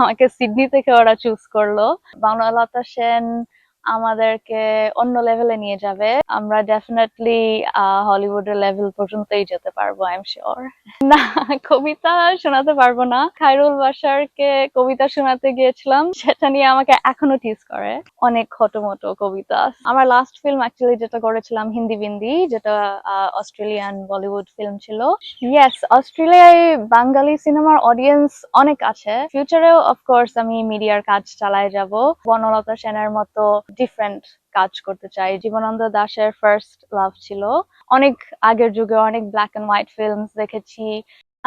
আমাকে সিডনি থেকে ওরা চুজ করলো। বনলতা সেন আমাদেরকে অন্য লেভেলে নিয়ে যাবে। আমরা ডেফিনেটলি হলিউডের লেভেল পর্যন্তই যেতে পারবো, আই এম শিওর। না, কবিতা শোনাতে পারবো না। খায়রুল বাশারকে কবিতা শোনাতে গিয়েছিলাম, সেটা নিয়ে আমাকে এখনো টিজ করে। অনেক খটোমটো কবিতা। আমার লাস্ট ফিল্ম অ্যাকচুয়ালি যেটা করেছিলাম হিন্দি বিন্দি, যেটা অস্ট্রেলিয়ান বলিউড ফিল্ম ছিল। ইয়েস, অস্ট্রেলিয়ায় বাঙালি সিনেমার অডিয়েন্স অনেক আছে। ফিউচারেও অফকোর্স আমি মিডিয়ার কাজ চালায় যাব। বনলতা সেনের মতো ডিফারেন্ট কাজ করতে চাই। জীবনানন্দ দাশের ফার্স্ট লাভ ছিল। অনেক আগের যুগে অনেক ব্ল্যাক এন্ড হোয়াইট ফিল্মস দেখেছি।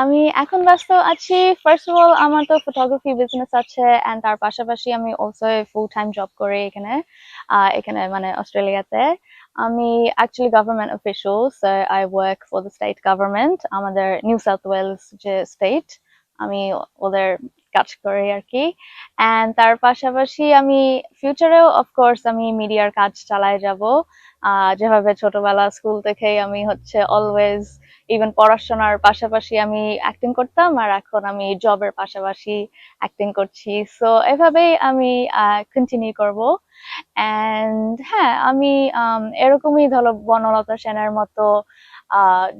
আমি এখন ব্যস্ত আছি, ফার্স্ট অফ অল আমার তো ফটোগ্রাফি বিজনেস আছে, এন্ড তার পাশাপাশি আমি অলসো ফুল টাইম জব করি এখানে এখানে মানে অস্ট্রেলিয়াতে। আমি actually government official, so I work for the state government, আমাদের নিউ সাউথ ওয়েলস যে স্টেট, আমি ওদের কাজ করি আর কি। এন্ড তার পাশাপাশি আমি ফিউচারেও অফকোর্স আমি মিডিয়ার কাজ চালায় যাব। যেভাবে ছোটবেলা স্কুল থেকেই আমি হচ্ছে অলওয়েজ, ইভেন পড়াশোনার পাশাপাশি আমি অ্যাক্টিং করতাম, আর এখন আমি জবের পাশাপাশি অ্যাক্টিং করছি। সো এভাবেই আমি কন্টিনিউ করব। এন্ড হ্যাঁ, আমি এরকমই ধরো বনলতা সেনের মতো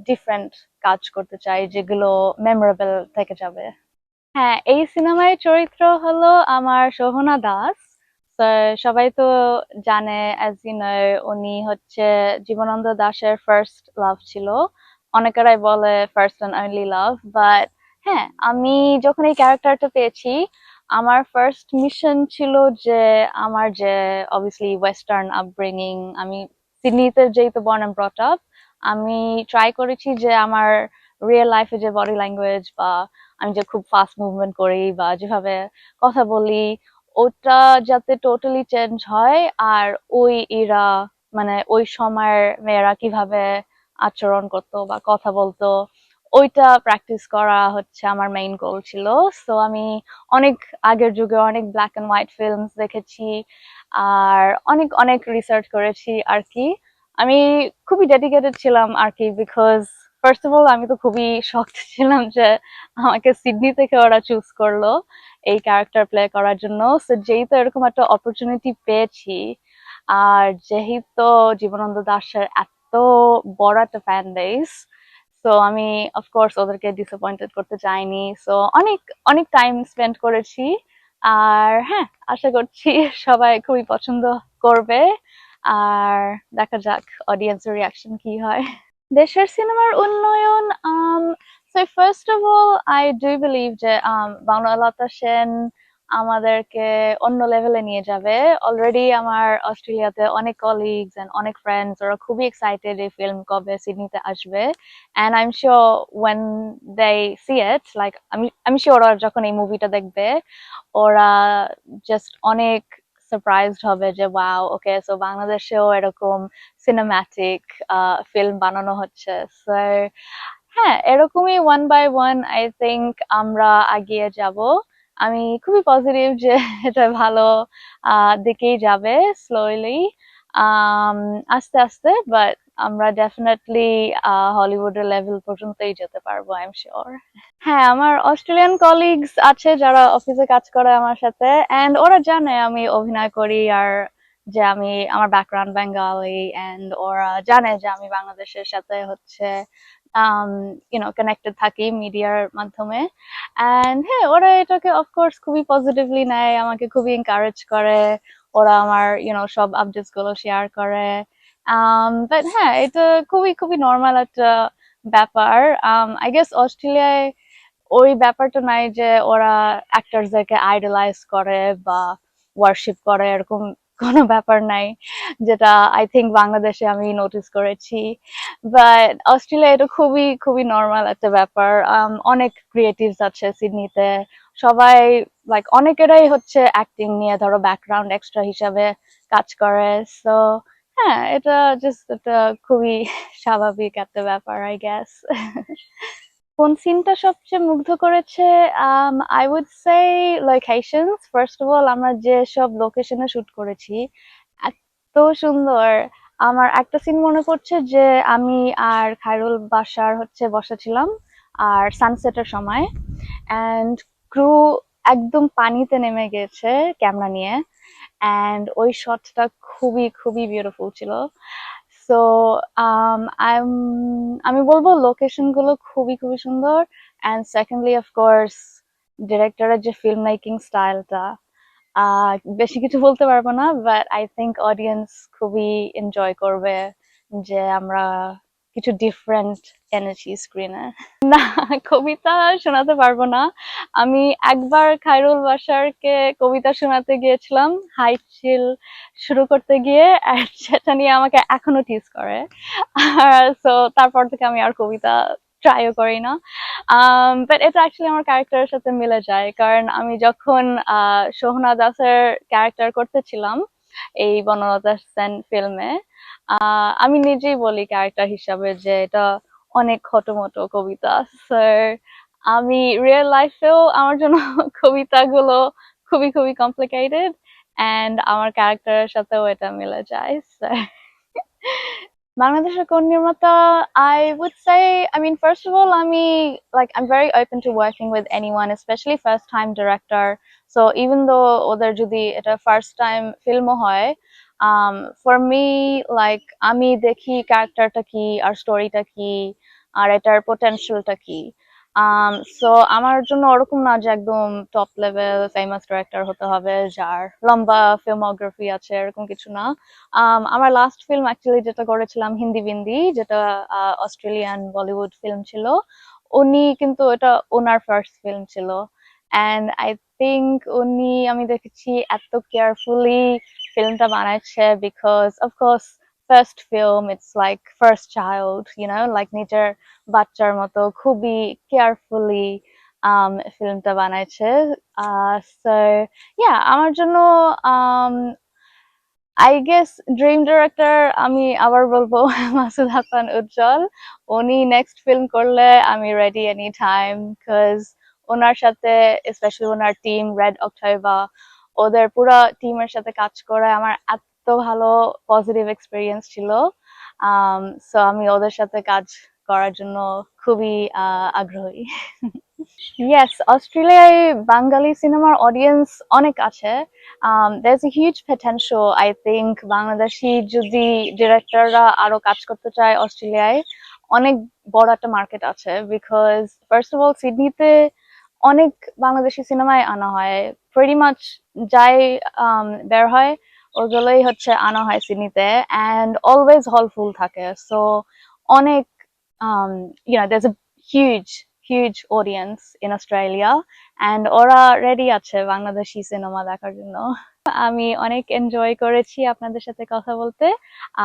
ডিফারেন্ট কাজ করতে চাই, যেগুলো মেমোরেবল থেকে যাবে। হ্যাঁ, এই সিনেমায় চরিত্র হলো আমার সোহনা দাস। তো সবাই তো জানে, অ্যাজ ইউ নো, উনি হচ্ছে জীবনানন্দ দাশের ফার্স্ট লাভ ছিল। অনেকেরাই বলে first and only love, but হ্যাঁ, আমি যখন এই ক্যারেক্টারটা পেয়েছি, আমার ফার্স্ট মিশন ছিল যে আমার যে অবভিয়াসলি ওয়েস্টার্ন আপব্রিঙ্গিং, আমি সিডনিতে যেহেতু বর্ন এন্ড ব্রট আপ, আমি ট্রাই করেছি যে আমার রিয়েল লাইফে যে বডি ল্যাঙ্গুয়েজ বা আমি যে খুব ফাস্ট মুভমেন্ট করি বা যেভাবে কথা বলি, ওটা যাতে টোটালি চেঞ্জ হয়। আর ওই এরা মানে ওই সময়ের মেয়েরা কিভাবে আচরণ করতো বা কথা বলতো, ওইটা প্র্যাকটিস করা হচ্ছে আমার মেইন গোল ছিল। সো আমি অনেক আগের যুগে অনেক ব্ল্যাক এন্ড হোয়াইট ফিল্মস দেখেছি, আর অনেক অনেক রিসার্চ করেছি আর কি। আমি খুবই ডেডিকেটেড ছিলাম আর কি, বিকজ ফার্স্ট অফ অল আমি তো খুবই শকড ছিলাম যে আমাকে সিডনি থেকে ওরা চুজ করলো এই ক্যারেক্টার প্লে করার জন্য। সো যেহেতু এরকম একটা অপরচুনিটি পেয়েছি, আর যেহেতু জীবনানন্দ দাশের এত বড় একটা ফ্যান বেস, সো আমি অফকোর্স ওদেরকে ডিসঅ্যাপয়েন্টেড করতে চাইনি। সো অনেক অনেক টাইম স্পেন্ড করেছি। আর হ্যাঁ, আশা করছি সবাই খুবই পছন্দ করবে। আর দেখা যাক অডিয়েন্সের রিয়াকশন কি হয়। দেশের সিনেমার উন্নয়ন, so first of all I do believe যে বনলতা সেন আমাদেরকে অন্য লেভেলে নিয়ে যাবে। অলরেডি আমার অস্ট্রেলিয়াতে অনেক কলিগস এন্ড অনেক ফ্রেন্ডস, ওরা খুবই এক্সাইটেড এই ফিল্ম কবে সিডনিতে আসবে। And I am sure when they see it, like আমি শিওর ওরা যখন এই মুভিটা দেখবে, ওরা জাস্ট অনেক সারপ্রাইজড হবে যে ওয়াও, ওকে, সো বাংলাদেশেও এরকম সিনেম্যাটিক ফিল্ম বানানো হচ্ছে। সো হ্যাঁ, এরকমই one by one I think আমরা এগিয়ে যাব। আমি খুবই পজিটিভ যে এটা ভালো দিকেই যাবে, স্লোলি, আস্তে আস্তে, বাট আমরা ডেফিনেটলি হলিউডের লেভেল পর্যন্তই যেতে পারবো, আই এম শিওর। হ্যাঁ, আমার অস্ট্রেলিয়ান কলিগস আছে যারা অফিসে কাজ করে আমার সাথে, এন্ড ওরা জানে আমি অভিনয় করি, আর যে আমি আমার ব্যাকগ্রাউন্ড বেঙ্গলি, এন্ড ওরা জানে যে আমি বাংলাদেশের সাথে হচ্ছে কানেক্টেড থাকি মিডিয়ার মাধ্যমে। এন্ড হ্যাঁ, ওরা এটাকে অফকোর্স খুবই পজিটিভলি নেয়, আমাকে খুবই এনকারেজ করে। ওরা আমার সব আপডেটস গুলো শেয়ার করে। বাট হ্যাঁ, এটা খুবই খুবই নর্মাল একটা ব্যাপার। আই গেস অস্ট্রেলিয়ায় ওই ব্যাপারটা নাই যে ওরা অ্যাক্টরসদেরকে আইডলাইজ করে বা ওয়ার্শিপ করে, এরকম কোনো ব্যাপার নাই, যেটা আই থিঙ্ক বাংলাদেশে আমি নোটিস করেছি। বাট অস্ট্রেলিয়া এটা খুবই খুবই নর্মাল একটা ব্যাপার। অনেক ক্রিয়েটিভস আছে সিডনিতে, সবাই লাইক অনেকেরাই হচ্ছে অ্যাক্টিং নিয়ে ধরো ব্যাকগ্রাউন্ড এক্সট্রা হিসাবে কাজ করে। সো হ্যাঁ, এটা জাস্ট একটা খুবই স্বাভাবিক একটা ব্যাপার, আই গেস। কোন সিনটা সবচেয়ে মুগ্ধ করেছে? I would say locations. First of all আমরা যে সব লোকেশনে শুট করেছি, এত সুন্দর। আমার একটা সিন মনে পড়ছে যে আমি আর খায়রুল বাশার হচ্ছে বসা ছিলাম আর সানসেটের সময়, এন্ড ক্রু একদম পানিতে নেমে গেছে ক্যামেরা নিয়ে, অ্যান্ড ওই শটটা খুবই খুবই বিউটিফুল ছিল। সো আমি বলবো লোকেশন গুলো খুবই খুবই সুন্দর, অ্যান্ড সেকেন্ডলি অফকোর্স ডিরেক্টরের যে ফিল্ম মেকিং স্টাইলটা, বেশি কিছু বলতে পারবো না, বাট আই থিঙ্ক অডিয়েন্স খুবই এনজয় করবে যে আমরা কিছু ডিফারেন্ট এনেছি স্ক্রিনে। না, কবিতা শোনাতে পারবো না। আমি একবার খায়রুল বাশারকে কবিতা শোনাতে গিয়েছিলাম হাই চিল শুরু করতে গিয়ে, আর সেটা নিয়ে আমাকে এখনো টিজ করে। আর সো তারপর থেকে আমি আর কবিতা ট্রাইও করি না। বাট এটা অ্যাকচুয়ালি আমার ক্যারেক্টারের সাথে মিলে যায়, কারণ আমি যখন সোহনা দাসের ক্যারেক্টার করতেছিলাম এই বনলতা সেন ফিল্মে, আমি নিজেই বলি ক্যারেক্টার হিসাবে যে এটা অনেক খটোমটো কবিতা। স্যার, আমি রিয়েল লাইফেও আমার জন্য কবিতাগুলো খুবই খুবই কমপ্লিকেটেড, অ্যান্ড আমার ক্যারেক্টারের সাথেও এটা মিলে যায় স্যার। বাংলাদেশের কোন নির্মাতা, I would say, I mean, first of all, I'm very open to working with anyone, especially first time director. So even though ওদের যদি এটা first time ফিল্মও হয়, for me, like আমি দেখি ক্যারেক্টারটা কি আর স্টোরিটা কি আর এটার পোটেনশিয়ালটা কি। সো আমার জন্য ওরকম না যে একদম টপ লেভেল ফেমাস ডিরেক্টর হতে হবে যার লম্বা ফিল্মোগ্রাফি আছে, এরকম কিছু না। আমার লাস্ট ফিল্ম অ্যাকচুয়ালি যেটা করেছিলাম হিন্দি বিন্দি, যেটা অস্ট্রেলিয়ান বলিউড ফিল্ম ছিল, উনি কিন্তু এটা ওনার ফার্স্ট ফিল্ম ছিল, অ্যান্ড আই থিঙ্ক উনি, আমি দেখেছি এত কেয়ারফুলি ফিল্মটা বানাচ্ছে, because of course first film, it's like first child, like নিজের বাচ্চার মতো খুবই কেয়ারফুলি ফিল্মটা বানাইছে। সো ইয়া, আমার জন্য আই গেস ড্রিম ডিরেক্টর আমি আবার বলবো মাসুদ হাসান উজ্জ্বল। উনি নেক্সট ফিল্ম করলে আমি রেডি এনি টাইম, বিকজ ওনার সাথে স্পেশালি ওনার টিম রেড অক্টোবর, ওদের পুরো টিমের সাথে কাজ করে আমার এত ভালো পজিটিভ এক্সপিরিয়েন্স ছিল। সো আমি ওদের সাথে কাজ করার জন্য খুবই আগ্রহী। ইয়েস, অস্ট্রেলিয়ায় বাঙালি সিনেমার অডিয়েন্স অনেক আছে। there's a huge potential, I think, Bangladeshi যদি ডিরেক্টররা আরো কাজ করতে চায় অস্ট্রেলিয়ায়, অনেক বড় একটা মার্কেট আছে, বিকজ ফার্স্ট অফ অল সিডনিতে অনেক বাংলাদেশি সিনেমায় আনা হয়, প্রিটি মাচ যাই বের হয় ওগুলোই হচ্ছে আনা হয় সিডনিতে, অ্যান্ড অলওয়েজ হল ফুল থাকে। সো অনেক there's a huge audience in Australia, and ওরা রেডি আছে বাংলাদেশি সিনেমা দেখার জন্য। আমি অনেক এনজয় করেছি আপনাদের সাথে কথা বলতে,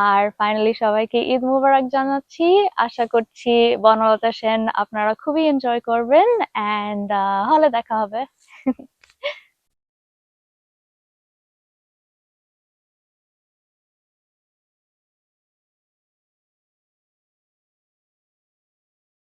আর ফাইনালি সবাইকে ঈদ মুবারক জানাচ্ছি। আশা করছি বনলতা সেন আপনারা খুবই এনজয় করবেন, অ্যান্ড হলে দেখা হবে।